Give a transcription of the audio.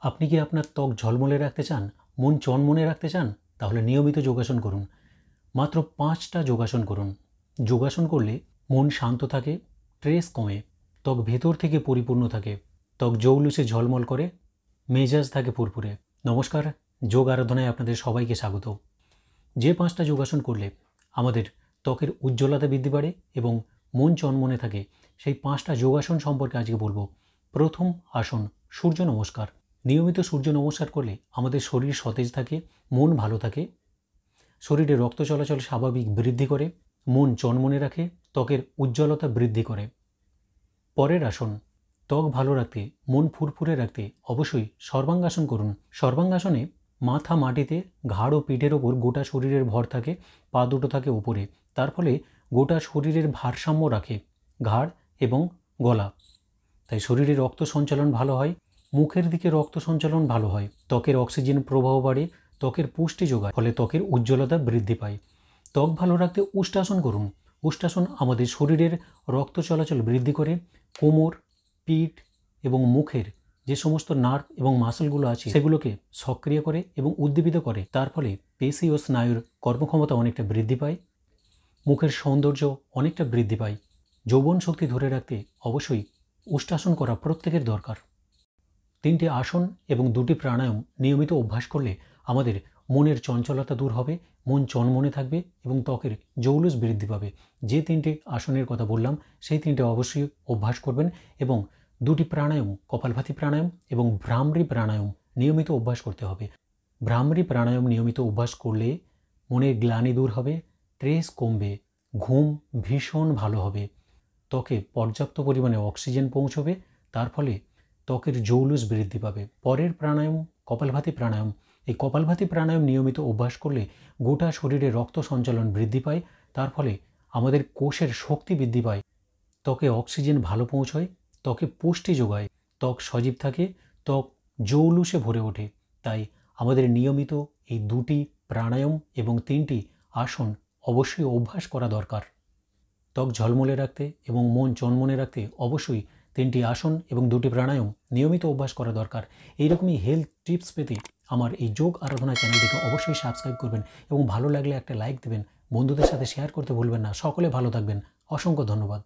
আপনি কি আপনার ত্বক ঝলমলে রাখতে চান, মন চনমনে রাখতে চান? তাহলে নিয়মিত যোগাসন করুন। মাত্র 5টা যোগাসন করুন। যোগাসন করলে মন শান্ত থাকে, স্ট্রেস কমে, ত্বক ভেতর থেকে পরিপূর্ণ থাকে, ত্বক জৌলুসে ঝলমল করে, মেজাজ থাকে ফুরফুরে। নমস্কার, যোগ আরাধনায় আপনাদের সবাইকে স্বাগত। যে 5টা যোগাসন করলে আমাদের ত্বকের উজ্জ্বলতা বৃদ্ধি পায় এবং মন চনমনে থাকে, সেই 5টা যোগাসন সম্পর্কে আজকে বলবো। প্রথম আসন, সূর্য নমস্কার। নিয়মিত সূর্য নমস্কার করলে আমাদের শরীর সতেজ থাকে, মন ভালো থাকে, শরীরে রক্ত চলাচল স্বাভাবিক বৃদ্ধি করে, মন চনমনে রাখে, ত্বকের উজ্জ্বলতা বৃদ্ধি করে। পরের আসন, ত্বক ভালো রাখতে, মন ফুরফুরে রাখতে অবশ্যই সর্বাঙ্গাসন করুন। সর্বাঙ্গাসনে মাথা মাটিতে, ঘাড় ও পিঠের ওপর গোটা শরীরের ভর থাকে, পা দুটো থাকে উপরে। তার ফলে গোটা শরীরের ভারসাম্য রাখে ঘাড় এবং গলা। তাই শরীরে রক্ত সঞ্চালন ভালো হয়, মুখের দিকে রক্ত সঞ্চালন ভালো হয়, ত্বকের অক্সিজেন প্রবাহ বাড়ে, ত্বকের পুষ্টি যোগায়, ফলে ত্বকের উজ্জ্বলতা বৃদ্ধি পায়। ত্বক ভালো রাখতে উষ্টাসন করুন। উষ্টাসন আমাদের শরীরের রক্ত চলাচল বৃদ্ধি করে, কোমর, পিঠ এবং মুখের যে সমস্ত নার্ভ এবং মাসলগুলো আছে সেগুলোকে সক্রিয় করে এবং উদ্দীপিত করে। তার ফলে পেশি ও স্নায়ুর কর্মক্ষমতা অনেকটা বৃদ্ধি পায়, মুখের সৌন্দর্য অনেকটা বৃদ্ধি পায়। যৌবন শক্তি ধরে রাখতে অবশ্যই উষ্টাসন করা প্রত্যেকের দরকার। 3টে আসন এবং 2টি প্রাণায়াম নিয়মিত অভ্যাস করলে আমাদের মনের চঞ্চলতা দূর হবে, মন চনমনে থাকবে এবং ত্বকের জৌলুস বৃদ্ধি পাবে। যে 3টে আসনের কথা বললাম সেই 3টে অবশ্যই অভ্যাস করবেন এবং 2টি প্রাণায়াম, কপালভাতি প্রাণায়াম এবং ভ্রামরী প্রাণায়াম নিয়মিত অভ্যাস করতে হবে। ভ্রামরী প্রাণায়াম নিয়মিত অভ্যাস করলে মনের গ্লানি দূর হবে, স্ট্রেস কমবে, ঘুম ভীষণ ভালো হবে, ত্বকে পর্যাপ্ত পরিমাণে অক্সিজেন পৌঁছবে, তার ফলে ত্বকের জৌলুস বৃদ্ধি পাবে। পরের প্রাণায়াম কপালভাতি প্রাণায়াম। এই কপালভাতি প্রাণায়াম নিয়মিত অভ্যাস করলে গোটা শরীরে রক্ত সঞ্চালন বৃদ্ধি পায়, তার ফলে আমাদের কোষের শক্তি বৃদ্ধি পায়, ত্বকে অক্সিজেন ভালো পৌঁছয়, ত্বকে পুষ্টি যোগায়, ত্বক সজীব থাকে, ত্বক জৌলুসে ভরে ওঠে। তাই আমাদের নিয়মিত এই 2টি প্রাণায়াম এবং 3টি আসন অবশ্যই অভ্যাস করা দরকার। ত্বক ঝলমলে রাখতে এবং মন চনমনে রাখতে অবশ্যই 3টি আসন এবং 2টি প্রাণায়াম নিয়মিত অভ্যাস করা দরকার। এইরকমই হেলথ টিপস পেতে আমার এই যোগ আরাধনা চ্যানেলটিকে অবশ্যই সাবস্ক্রাইব করবেন এবং ভালো লাগলে একটা লাইক দেবেন, বন্ধুদের সাথে শেয়ার করতে ভুলবেন না। সকলে ভালো থাকবেন। অসংখ্য ধন্যবাদ।